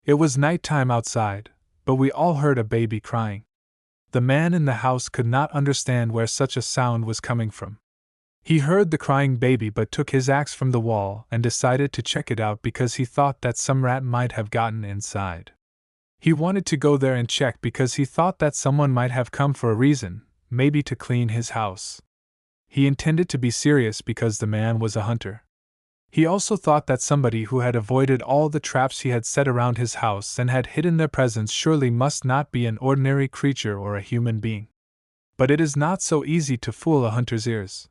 It was night time outside, but we all heard a baby crying. The man in the house could not understand where such a sound was coming from. He heard the crying baby but took his axe from the wall and decided to check it out because he thought that some rat might have gotten inside. He wanted to go there and check because he thought that someone might have come for a reason, maybe to clean his house. He intended to be serious because the man was a hunter. He also thought that somebody who had avoided all the traps he had set around his house and had hidden their presence surely must not be an ordinary creature or a human being. But it is not so easy to fool a hunter's ears.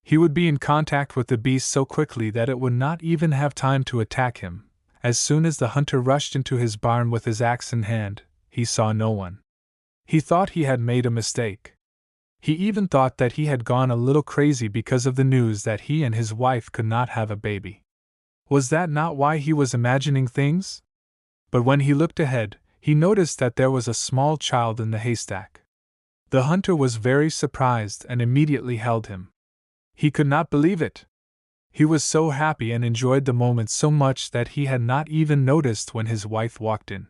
He would be in contact with the beast so quickly that it would not even have time to attack him. As soon as the hunter rushed into his barn with his axe in hand, he saw no one. He thought he had made a mistake. He even thought that he had gone a little crazy because of the news that he and his wife could not have a baby. Was that not why he was imagining things? But when he looked ahead, he noticed that there was a small child in the haystack. The hunter was very surprised and immediately held him. He could not believe it. He was so happy and enjoyed the moment so much that he had not even noticed when his wife walked in.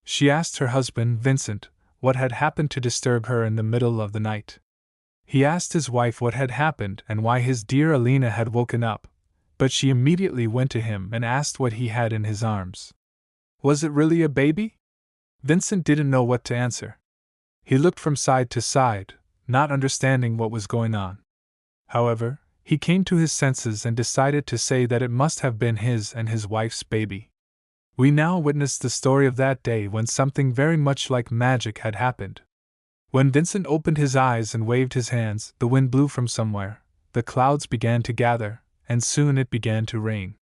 She asked her husband, Vincent, what had happened to disturb her in the middle of the night. He asked his wife what had happened and why his dear Alina had woken up, but she immediately went to him and asked what he had in his arms. Was it really a baby? Vincent didn't know what to answer. He looked from side to side, not understanding what was going on. However, he came to his senses and decided to say that it must have been his and his wife's baby. We now witnessed the story of that day when something very much like magic had happened. When Vincent opened his eyes and waved his hands, the wind blew from somewhere, the clouds began to gather, and soon it began to rain.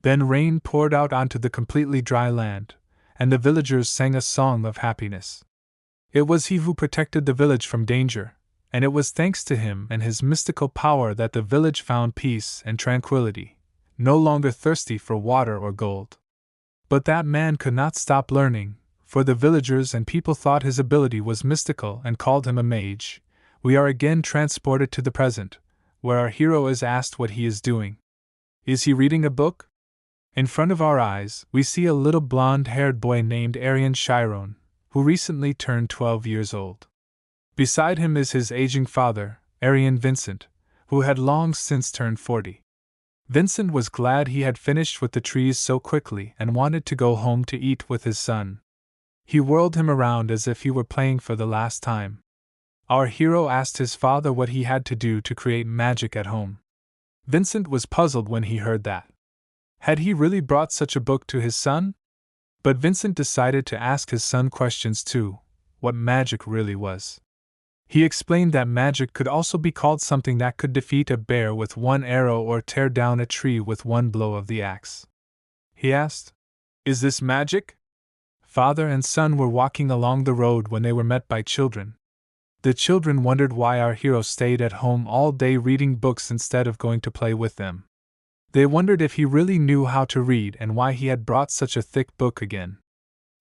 Then rain poured out onto the completely dry land, and the villagers sang a song of happiness. It was he who protected the village from danger, and it was thanks to him and his mystical power that the village found peace and tranquility, no longer thirsty for water or gold. But that man could not stop learning, for the villagers and people thought his ability was mystical and called him a mage. We are again transported to the present, where our hero is asked what he is doing. Is he reading a book? In front of our eyes, we see a little blonde-haired boy named Arian Chiron, who recently turned 12 years old. Beside him is his aging father, Arian Vincent, who had long since turned 40. Vincent was glad he had finished with the trees so quickly and wanted to go home to eat with his son. He whirled him around as if he were playing for the last time. Our hero asked his father what he had to do to create magic at home. Vincent was puzzled when he heard that. Had he really brought such a book to his son? But Vincent decided to ask his son questions too, what magic really was. He explained that magic could also be called something that could defeat a bear with one arrow or tear down a tree with one blow of the axe. He asked, "Is this magic?" Father and son were walking along the road when they were met by children. The children wondered why our hero stayed at home all day reading books instead of going to play with them. They wondered if he really knew how to read and why he had brought such a thick book again.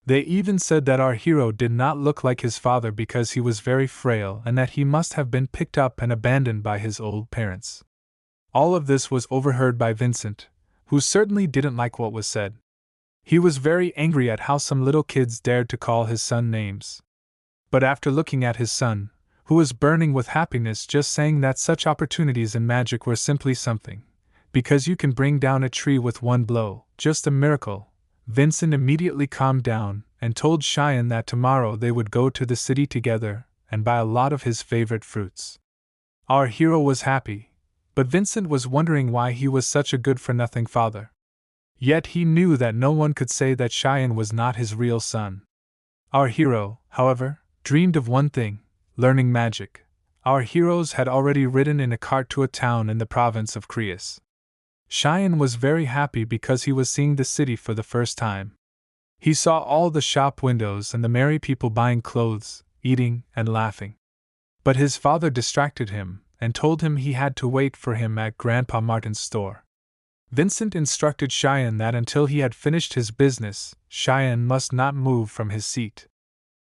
They even said that our hero did not look like his father because he was very frail and that he must have been picked up and abandoned by his old parents. All of this was overheard by Vincent, who certainly didn't like what was said. He was very angry at how some little kids dared to call his son names. But after looking at his son, who was burning with happiness just saying that such opportunities in magic were simply something, because you can bring down a tree with one blow, just a miracle, Vincent immediately calmed down and told Cheyenne that tomorrow they would go to the city together and buy a lot of his favorite fruits. Our hero was happy, but Vincent was wondering why he was such a good-for-nothing father. Yet he knew that no one could say that Cheyenne was not his real son. Our hero, however, dreamed of one thing, learning magic. Our heroes had already ridden in a cart to a town in the province of Creus. Cheyenne was very happy because he was seeing the city for the first time. He saw all the shop windows and the merry people buying clothes, eating, and laughing. But his father distracted him and told him he had to wait for him at Grandpa Martin's store. Vincent instructed Cheyenne that until he had finished his business, Cheyenne must not move from his seat.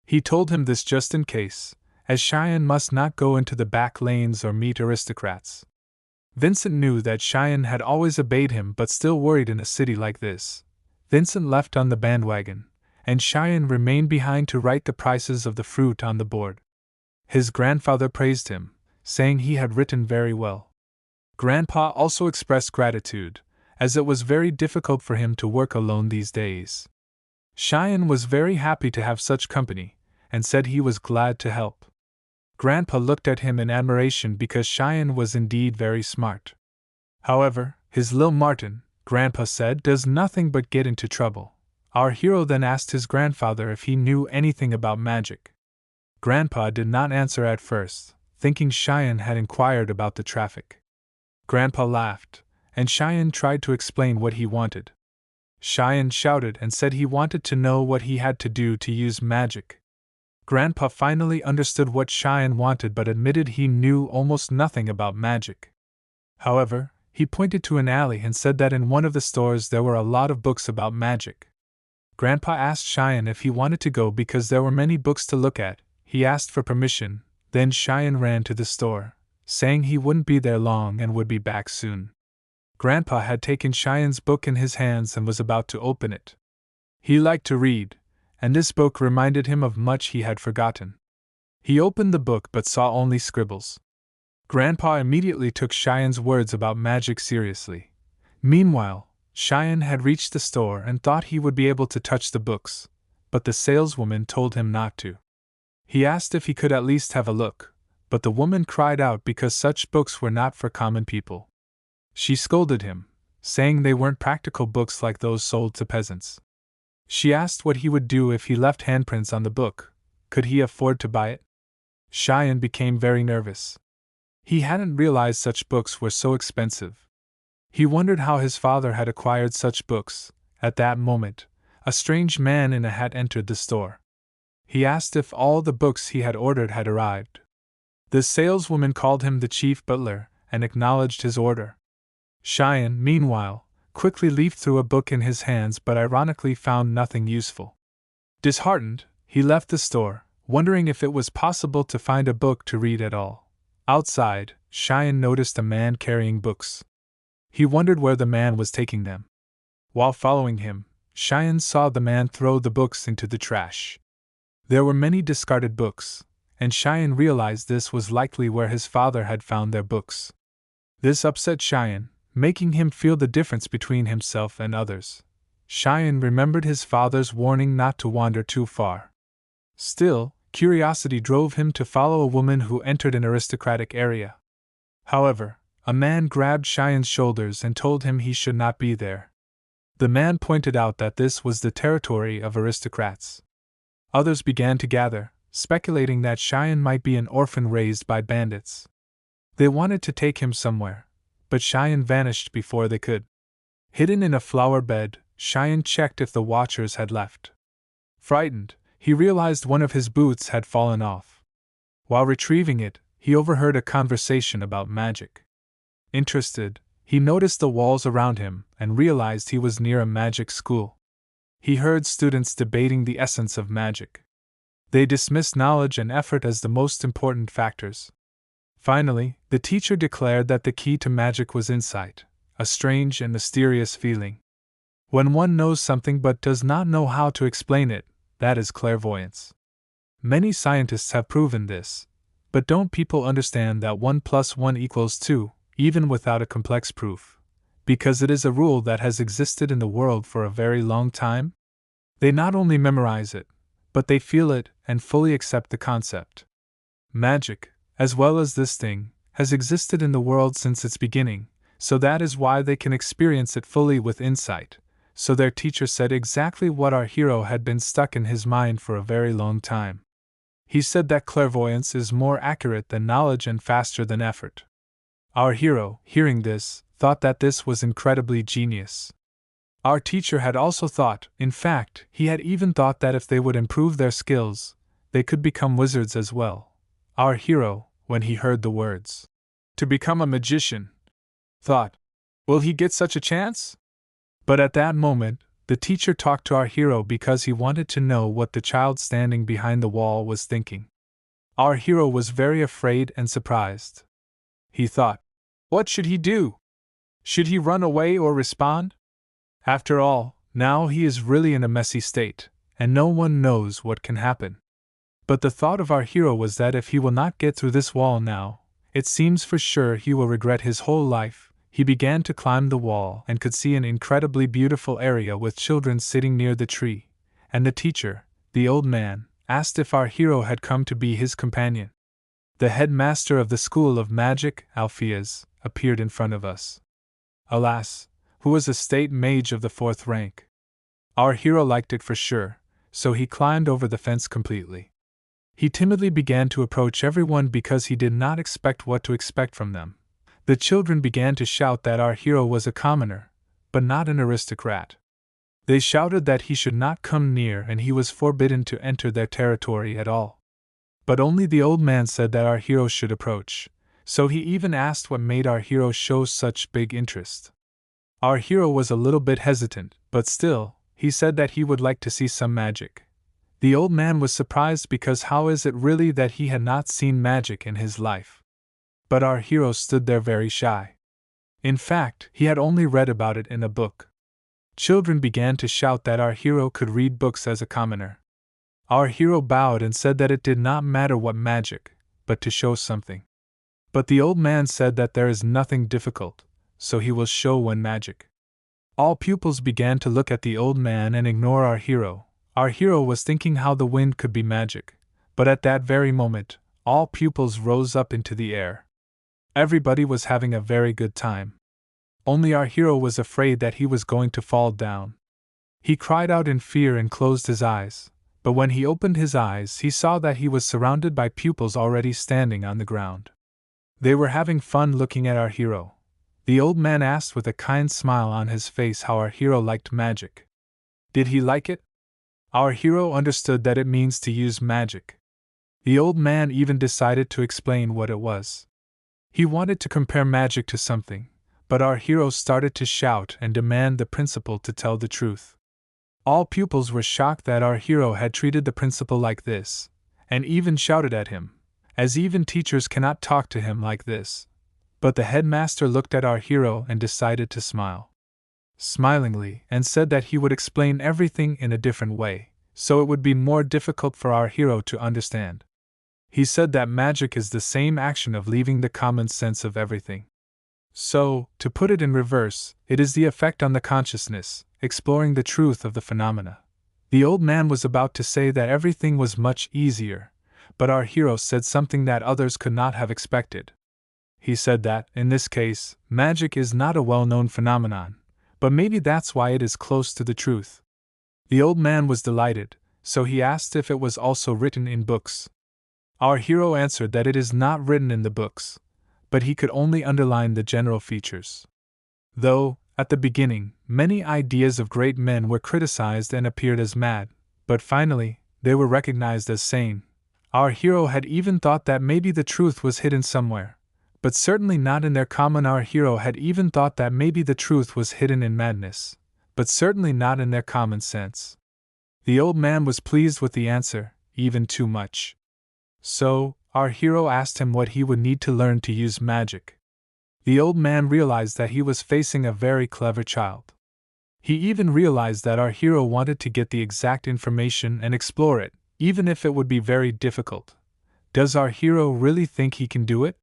He told him this just in case, as Cheyenne must not go into the back lanes or meet aristocrats. Vincent knew that Cheyenne had always obeyed him but still worried in a city like this. Vincent left on the bandwagon, and Cheyenne remained behind to write the prices of the fruit on the board. His grandfather praised him, saying he had written very well. Grandpa also expressed gratitude, as it was very difficult for him to work alone these days. Cheyenne was very happy to have such company, and said he was glad to help. Grandpa looked at him in admiration because Cheyenne was indeed very smart. However, his Lil Martin, Grandpa said, does nothing but get into trouble. Our hero then asked his grandfather if he knew anything about magic. Grandpa did not answer at first, thinking Cheyenne had inquired about the traffic. Grandpa laughed, and Cheyenne tried to explain what he wanted. Cheyenne shouted and said he wanted to know what he had to do to use magic. Grandpa finally understood what Cheyenne wanted but admitted he knew almost nothing about magic. However, he pointed to an alley and said that in one of the stores there were a lot of books about magic. Grandpa asked Cheyenne if he wanted to go because there were many books to look at. He asked for permission, then Cheyenne ran to the store, saying he wouldn't be there long and would be back soon. Grandpa had taken Cheyenne's book in his hands and was about to open it. He liked to read, and this book reminded him of much he had forgotten. He opened the book but saw only scribbles. Grandpa immediately took Cheyenne's words about magic seriously. Meanwhile, Cheyenne had reached the store and thought he would be able to touch the books, but the saleswoman told him not to. He asked if he could at least have a look, but the woman cried out because such books were not for common people. She scolded him, saying they weren't practical books like those sold to peasants. She asked what he would do if he left handprints on the book. Could he afford to buy it? Cheyenne became very nervous. He hadn't realized such books were so expensive. He wondered how his father had acquired such books. At that moment, a strange man in a hat entered the store. He asked if all the books he had ordered had arrived. The saleswoman called him the chief butler and acknowledged his order. Cheyenne, meanwhile, quickly leafed through a book in his hands but ironically found nothing useful. Disheartened, he left the store, wondering if it was possible to find a book to read at all. Outside, Cheyenne noticed a man carrying books. He wondered where the man was taking them. While following him, Cheyenne saw the man throw the books into the trash. There were many discarded books, and Cheyenne realized this was likely where his father had found their books. This upset Cheyenne, making him feel the difference between himself and others. Cheyenne remembered his father's warning not to wander too far. Still, curiosity drove him to follow a woman who entered an aristocratic area. However, a man grabbed Cheyenne's shoulders and told him he should not be there. The man pointed out that this was the territory of aristocrats. Others began to gather, speculating that Cheyenne might be an orphan raised by bandits. They wanted to take him somewhere, but Cheyenne vanished before they could. Hidden in a flower bed, Cheyenne checked if the watchers had left. Frightened, he realized one of his boots had fallen off. While retrieving it, he overheard a conversation about magic. Interested, he noticed the walls around him and realized he was near a magic school. He heard students debating the essence of magic. They dismissed knowledge and effort as the most important factors. Finally, the teacher declared that the key to magic was insight, a strange and mysterious feeling. When one knows something but does not know how to explain it, that is clairvoyance. Many scientists have proven this, but don't people understand that 1 + 1 = 2, even without a complex proof, because it is a rule that has existed in the world for a very long time? They not only memorize it, but they feel it and fully accept the concept. Magic, as well as this thing, has existed in the world since its beginning, so that is why they can experience it fully with insight. So their teacher said exactly what our hero had been stuck in his mind for a very long time. He said that clairvoyance is more accurate than knowledge and faster than effort. Our hero, hearing this, thought that this was incredibly genius. Our teacher had also thought, in fact, he had even thought that if they would improve their skills, they could become wizards as well. Our hero, when he heard the words, "to become a magician," thought, "Will he get such a chance?" But at that moment, the teacher talked to our hero because he wanted to know what the child standing behind the wall was thinking. Our hero was very afraid and surprised. He thought, what should he do? Should he run away or respond? After all, Now he is really in a messy state, and no one knows what can happen. But the thought of our hero was that if he will not get through this wall now, it seems for sure he will regret his whole life. He began to climb the wall and could see an incredibly beautiful area with children sitting near the tree, and the teacher, the old man, asked if our hero had come to be his companion. The headmaster of the School of Magic, Alpheus, appeared in front of us. Alas, who was a state mage of the 4th rank. Our hero liked it for sure, so he climbed over the fence completely. He timidly began to approach everyone because he did not expect what to expect from them. The children began to shout that our hero was a commoner, but not an aristocrat. They shouted that he should not come near and he was forbidden to enter their territory at all. But only the old man said that our hero should approach, so he even asked what made our hero show such big interest. Our hero was a little bit hesitant, but still, he said that he would like to see some magic. The old man was surprised because how is it really that he had not seen magic in his life? But our hero stood there very shy. In fact, he had only read about it in a book. Children began to shout that our hero could read books as a commoner. Our hero bowed and said that it did not matter what magic, but to show something. But the old man said that there is nothing difficult, so he will show when magic. All pupils began to look at the old man and ignore our hero. Our hero was thinking how the wind could be magic, but at that very moment, all pupils rose up into the air. Everybody was having a very good time. Only our hero was afraid that he was going to fall down. He cried out in fear and closed his eyes, but when he opened his eyes he saw that he was surrounded by pupils already standing on the ground. They were having fun looking at our hero. The old man asked with a kind smile on his face how our hero liked magic. Did he like it? Our hero understood that it means to use magic. The old man even decided to explain what it was. He wanted to compare magic to something, but our hero started to shout and demand the principal to tell the truth. All pupils were shocked that our hero had treated the principal like this, and even shouted at him, as even teachers cannot talk to him like this. But the headmaster looked at our hero and decided to smile smilingly, and said that he would explain everything in a different way, so it would be more difficult for our hero to understand. He said that magic is the same action of leaving the common sense of everything. So, to put it in reverse, it is the effect on the consciousness, exploring the truth of the phenomena. The old man was about to say that everything was much easier, but our hero said something that others could not have expected. He said that, in this case, magic is not a well-known phenomenon, but maybe that's why it is close to the truth. The old man was delighted, so he asked if it was also written in books. Our hero answered that it is not written in the books, but he could only underline the general features. Though, at the beginning, many ideas of great men were criticized and appeared as mad, but finally, they were recognized as sane. Our hero had even thought that maybe the truth was hidden somewhere, but certainly not in their common. Our hero had even thought that maybe the truth was hidden in madness, but certainly not in their common sense. The old man was pleased with the answer, even too much. So, our hero asked him what he would need to learn to use magic. The old man realized that he was facing a very clever child. He even realized that our hero wanted to get the exact information and explore it, even if it would be very difficult. Does our hero really think he can do it?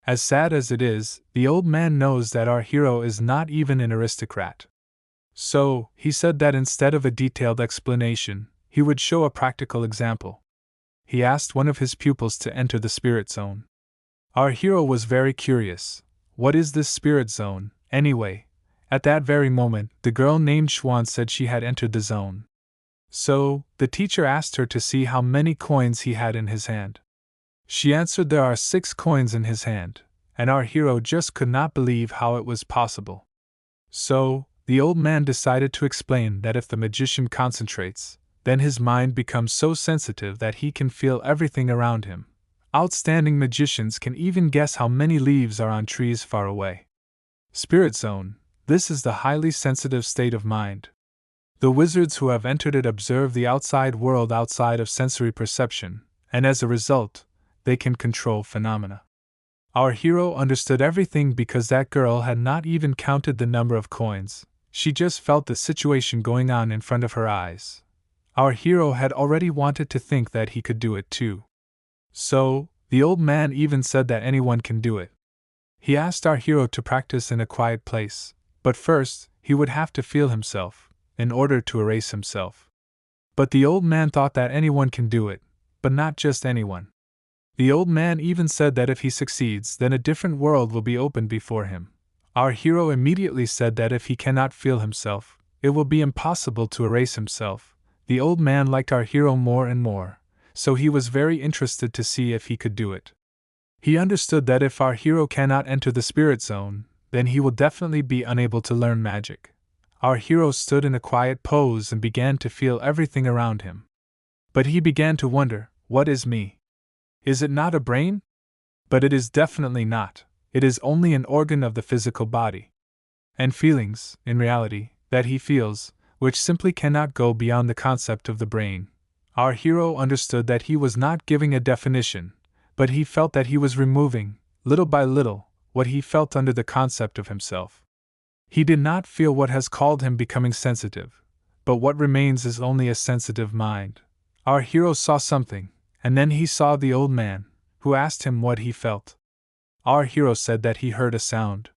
As sad as it is, the old man knows that our hero is not even an aristocrat. So, he said that instead of a detailed explanation, he would show a practical example. He asked one of his pupils to enter the spirit zone. Our hero was very curious. What is this spirit zone, anyway? At that very moment, the girl named Xuan said she had entered the zone. So, the teacher asked her to see how many coins he had in his hand. She answered there are 6 coins in his hand, and our hero just could not believe how it was possible. So, the old man decided to explain that if the magician concentrates, then his mind becomes so sensitive that he can feel everything around him. Outstanding magicians can even guess how many leaves are on trees far away. Spirit zone, this is the highly sensitive state of mind. The wizards who have entered it observe the outside world outside of sensory perception, and as a result, they can control phenomena. Our hero understood everything because that girl had not even counted the number of coins. She just felt the situation going on in front of her eyes. Our hero had already wanted to think that he could do it too. So, the old man even said that anyone can do it. He asked our hero to practice in a quiet place, but first, he would have to feel himself, in order to erase himself. But the old man thought that anyone can do it, but not just anyone. The old man even said that if he succeeds, then a different world will be opened before him. Our hero immediately said that if he cannot feel himself, it will be impossible to erase himself. The old man liked our hero more and more, so he was very interested to see if he could do it. He understood that if our hero cannot enter the spirit zone, then he will definitely be unable to learn magic. Our hero stood in a quiet pose and began to feel everything around him. But he began to wonder, what is me? Is it not a brain? But it is definitely not. It is only an organ of the physical body. And feelings, in reality, that he feels, which simply cannot go beyond the concept of the brain. Our hero understood that he was not giving a definition, but he felt that he was removing, little by little, what he felt under the concept of himself. He did not feel what has called him becoming sensitive, but what remains is only a sensitive mind. Our hero saw something, and then he saw the old man, who asked him what he felt. Our hero said that he heard a sound.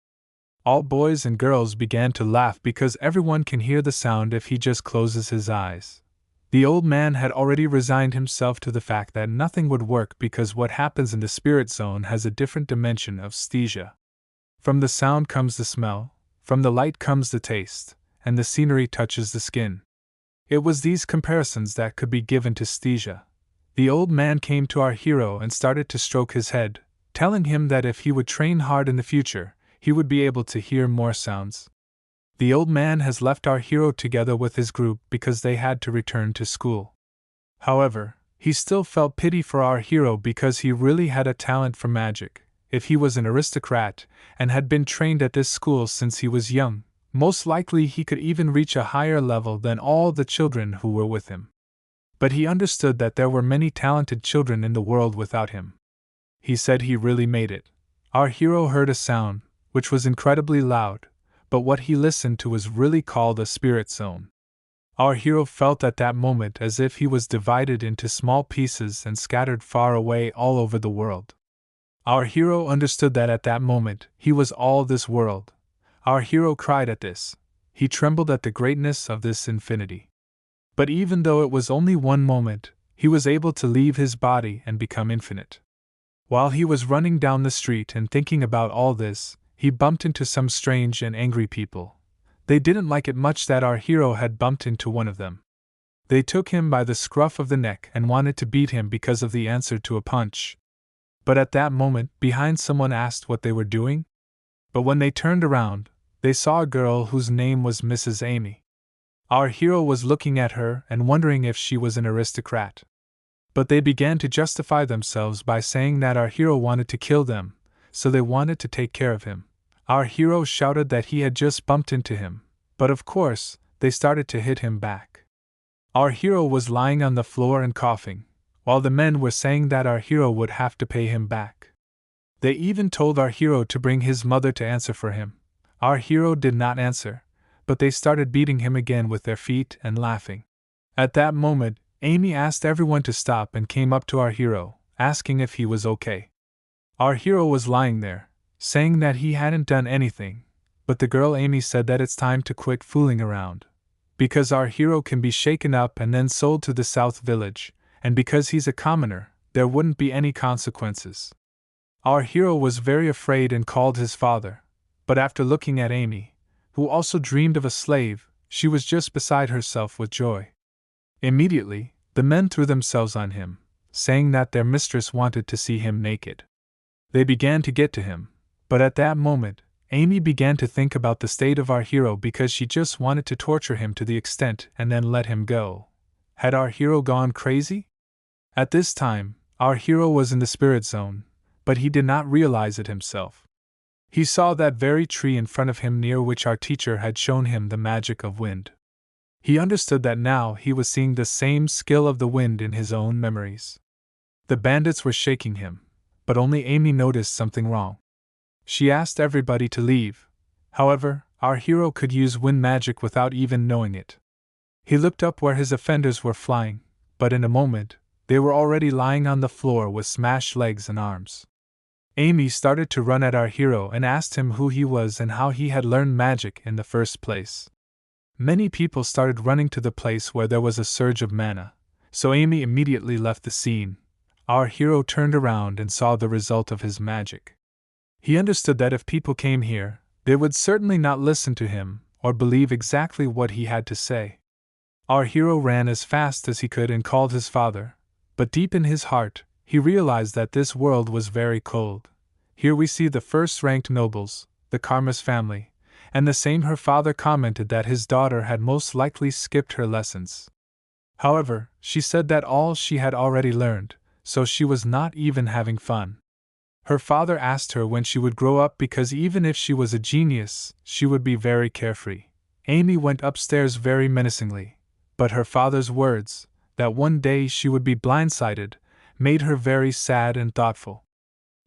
All boys and girls began to laugh because everyone can hear the sound if he just closes his eyes. The old man had already resigned himself to the fact that nothing would work because what happens in the spirit zone has a different dimension of sthesia. From the sound comes the smell, from the light comes the taste, and the scenery touches the skin. It was these comparisons that could be given to sthesia. The old man came to our hero and started to stroke his head, telling him that if he would train hard in the future, he would be able to hear more sounds. The old man has left our hero together with his group because they had to return to school. However, he still felt pity for our hero because he really had a talent for magic. If he was an aristocrat and had been trained at this school since he was young, most likely he could even reach a higher level than all the children who were with him. But he understood that there were many talented children in the world without him. He said he really made it. Our hero heard a sound, which was incredibly loud, but what he listened to was really called a spirit zone. Our hero felt at that moment as if he was divided into small pieces and scattered far away all over the world. Our hero understood that at that moment he was all this world. Our hero cried at this. He trembled at the greatness of this infinity. But even though it was only one moment, he was able to leave his body and become infinite. While he was running down the street and thinking about all this, he bumped into some strange and angry people. They didn't like it much that our hero had bumped into one of them. They took him by the scruff of the neck and wanted to beat him because of the answer to a punch. But at that moment, behind someone asked what they were doing. But when they turned around, they saw a girl whose name was Mrs. Amy. Our hero was looking at her and wondering if she was an aristocrat. But they began to justify themselves by saying that our hero wanted to kill them, so they wanted to take care of him. Our hero shouted that he had just bumped into him, but of course, they started to hit him back. Our hero was lying on the floor and coughing, while the men were saying that our hero would have to pay him back. They even told our hero to bring his mother to answer for him. Our hero did not answer, but they started beating him again with their feet and laughing. At that moment, Amy asked everyone to stop and came up to our hero, asking if he was okay. Our hero was lying there, saying that he hadn't done anything, but the girl Amy said that it's time to quit fooling around. Because our hero can be shaken up and then sold to the South Village, and because he's a commoner, there wouldn't be any consequences. Our hero was very afraid and called his father, but after looking at Amy, who also dreamed of a slave, she was just beside herself with joy. Immediately, the men threw themselves on him, saying that their mistress wanted to see him naked. They began to get to him, but at that moment, Amy began to think about the state of our hero because she just wanted to torture him to the extent and then let him go. Had our hero gone crazy? At this time, our hero was in the spirit zone, but he did not realize it himself. He saw that very tree in front of him near which our teacher had shown him the magic of wind. He understood that now he was seeing the same skill of the wind in his own memories. The bandits were shaking him, but only Amy noticed something wrong. She asked everybody to leave. However, our hero could use wind magic without even knowing it. He looked up where his offenders were flying, but in a moment, they were already lying on the floor with smashed legs and arms. Amy started to run at our hero and asked him who he was and how he had learned magic in the first place. Many people started running to the place where there was a surge of mana, so Amy immediately left the scene. Our hero turned around and saw the result of his magic. He understood that if people came here, they would certainly not listen to him or believe exactly what he had to say. Our hero ran as fast as he could and called his father, but deep in his heart, he realized that this world was very cold. Here we see the first-ranked nobles, the Karmas family, and the same her father commented that his daughter had most likely skipped her lessons. However, she said that all she had already learned, so she was not even having fun. Her father asked her when she would grow up because even if she was a genius, she would be very carefree. Amy went upstairs very menacingly, but her father's words, that one day she would be blindsided, made her very sad and thoughtful.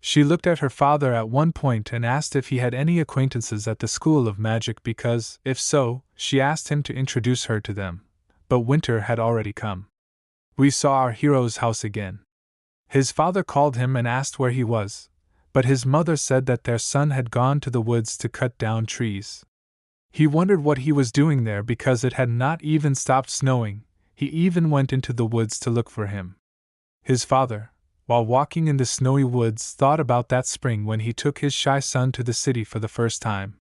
She looked at her father at one point and asked if he had any acquaintances at the School of Magic because, if so, she asked him to introduce her to them. But winter had already come. We saw our hero's house again. His father called him and asked where he was, but his mother said that their son had gone to the woods to cut down trees. He wondered what he was doing there because it had not even stopped snowing. He even went into the woods to look for him. His father, while walking in the snowy woods, thought about that spring when he took his shy son to the city for the first time.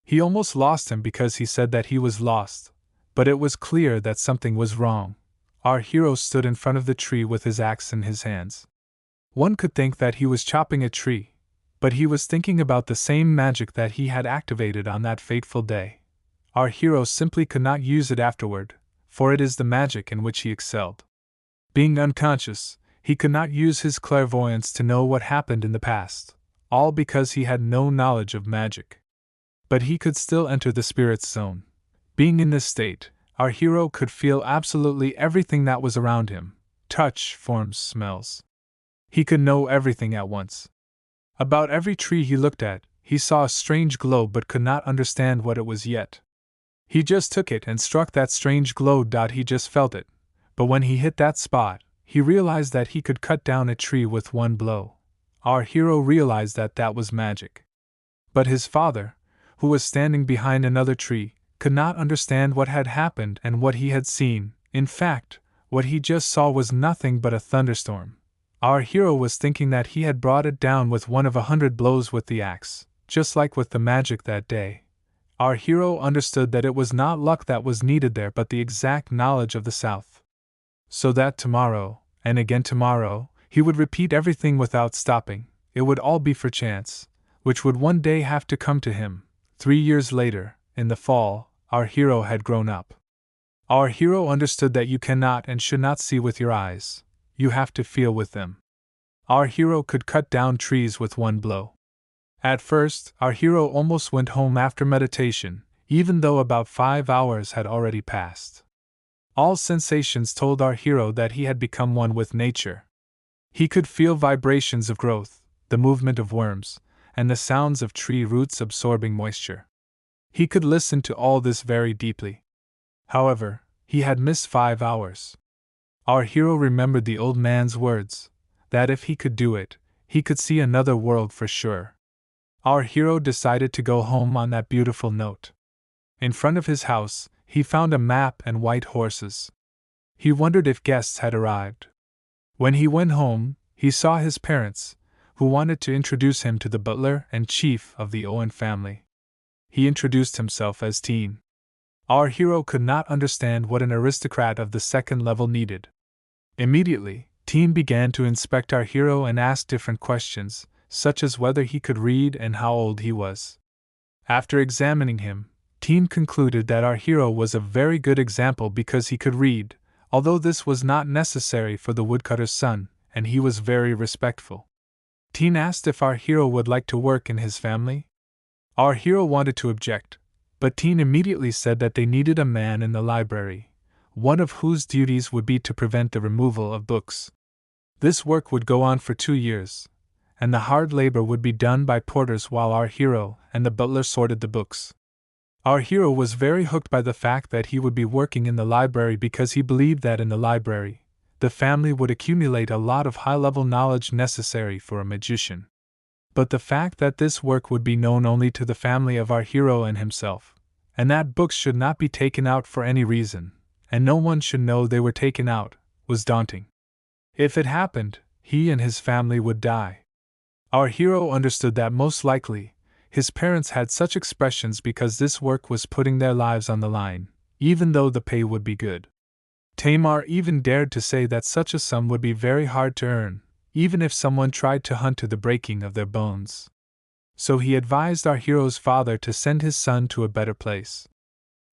He almost lost him because he said that he was lost, but it was clear that something was wrong. Our hero stood in front of the tree with his axe in his hands. One could think that he was chopping a tree, but he was thinking about the same magic that he had activated on that fateful day. Our hero simply could not use it afterward, for it is the magic in which he excelled. Being unconscious, he could not use his clairvoyance to know what happened in the past, all because he had no knowledge of magic. But he could still enter the spirit's zone. Being in this state, our hero could feel absolutely everything that was around him: touch, forms, smells. He could know everything at once. About every tree he looked at, he saw a strange glow but could not understand what it was yet. He just took it and struck that strange glow. He just felt it, but when he hit that spot, he realized that he could cut down a tree with one blow. Our hero realized that that was magic. But his father, who was standing behind another tree, could not understand what had happened and what he had seen. In fact, what he just saw was nothing but a thunderstorm. Our hero was thinking that he had brought it down with one of 100 blows with the axe, just like with the magic that day. Our hero understood that it was not luck that was needed there but the exact knowledge of the South. So that tomorrow, and again tomorrow, he would repeat everything without stopping. It would all be for chance, which would one day have to come to him. 3 years later, in the fall, our hero had grown up. Our hero understood that you cannot and should not see with your eyes, you have to feel with them. Our hero could cut down trees with one blow. At first, our hero almost went home after meditation, even though about 5 hours had already passed. All sensations told our hero that he had become one with nature. He could feel vibrations of growth, the movement of worms, and the sounds of tree roots absorbing moisture. He could listen to all this very deeply. However, he had missed 5 hours. Our hero remembered the old man's words, that if he could do it, he could see another world for sure. Our hero decided to go home on that beautiful note. In front of his house, he found a map and white horses. He wondered if guests had arrived. When he went home, he saw his parents, who wanted to introduce him to the butler and chief of the Owen family. He introduced himself as Teen. Our hero could not understand what an aristocrat of the second level needed. Immediately, Teen began to inspect our hero and ask different questions, such as whether he could read and how old he was. After examining him, Teen concluded that our hero was a very good example because he could read, although this was not necessary for the woodcutter's son, and he was very respectful. Teen asked if our hero would like to work in his family. Our hero wanted to object, but Teen immediately said that they needed a man in the library, one of whose duties would be to prevent the removal of books. This work would go on for 2 years, and the hard labor would be done by porters while our hero and the butler sorted the books. Our hero was very hooked by the fact that he would be working in the library because he believed that in the library, the family would accumulate a lot of high-level knowledge necessary for a magician. But the fact that this work would be known only to the family of our hero and himself, and that books should not be taken out for any reason, and no one should know they were taken out, was daunting. If it happened, he and his family would die. Our hero understood that most likely, his parents had such expressions because this work was putting their lives on the line, even though the pay would be good. Tamar even dared to say that such a sum would be very hard to earn, even if someone tried to hunt to the breaking of their bones. So he advised our hero's father to send his son to a better place.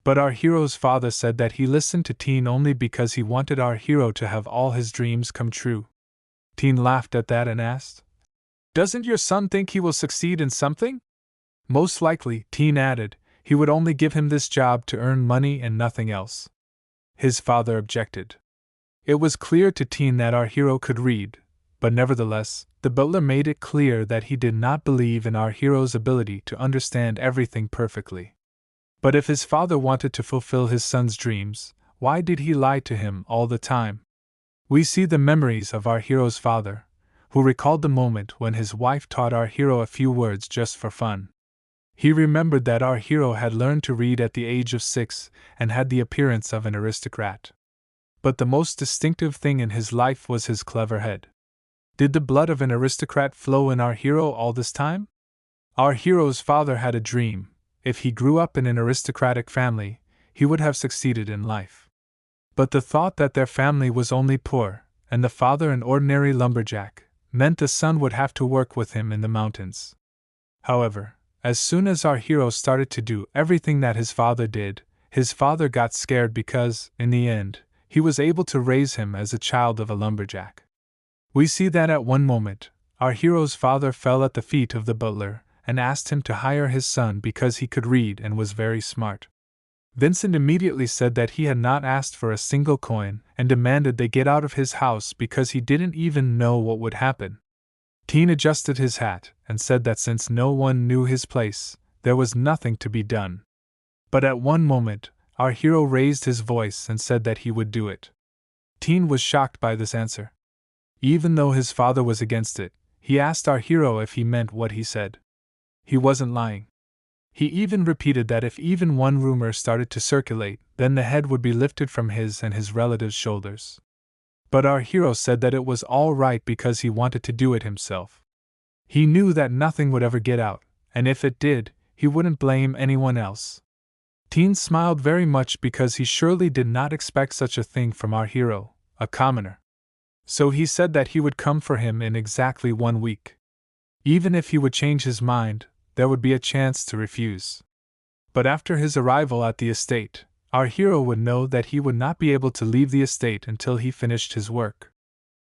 But our hero's father said that he listened to Teen only because he wanted our hero to have all his dreams come true. Teen laughed at that and asked, "Doesn't your son think he will succeed in something?" "Most likely," Teen added, "he would only give him this job to earn money and nothing else." His father objected. It was clear to Teen that our hero could read, but nevertheless, the butler made it clear that he did not believe in our hero's ability to understand everything perfectly. But if his father wanted to fulfill his son's dreams, why did he lie to him all the time? We see the memories of our hero's father, who recalled the moment when his wife taught our hero a few words just for fun. He remembered that our hero had learned to read at the age of 6 and had the appearance of an aristocrat. But the most distinctive thing in his life was his clever head. Did the blood of an aristocrat flow in our hero all this time? Our hero's father had a dream. If he grew up in an aristocratic family, he would have succeeded in life. But the thought that their family was only poor, and the father an ordinary lumberjack, meant the son would have to work with him in the mountains. However, as soon as our hero started to do everything that his father did, his father got scared because, in the end, he was able to raise him as a child of a lumberjack. We see that at one moment, our hero's father fell at the feet of the butler and asked him to hire his son because he could read and was very smart. Vincent immediately said that he had not asked for a single coin and demanded they get out of his house because he didn't even know what would happen. Teen adjusted his hat and said that since no one knew his place, there was nothing to be done. But at one moment, our hero raised his voice and said that he would do it. Teen was shocked by this answer. Even though his father was against it, he asked our hero if he meant what he said. He wasn't lying. He even repeated that if even one rumor started to circulate, then the head would be lifted from his and his relatives' shoulders. But our hero said that it was all right because he wanted to do it himself. He knew that nothing would ever get out, and if it did, he wouldn't blame anyone else. Teen smiled very much because he surely did not expect such a thing from our hero, a commoner. So he said that he would come for him in exactly 1 week. Even if he would change his mind, there would be a chance to refuse. But after his arrival at the estate, our hero would know that he would not be able to leave the estate until he finished his work.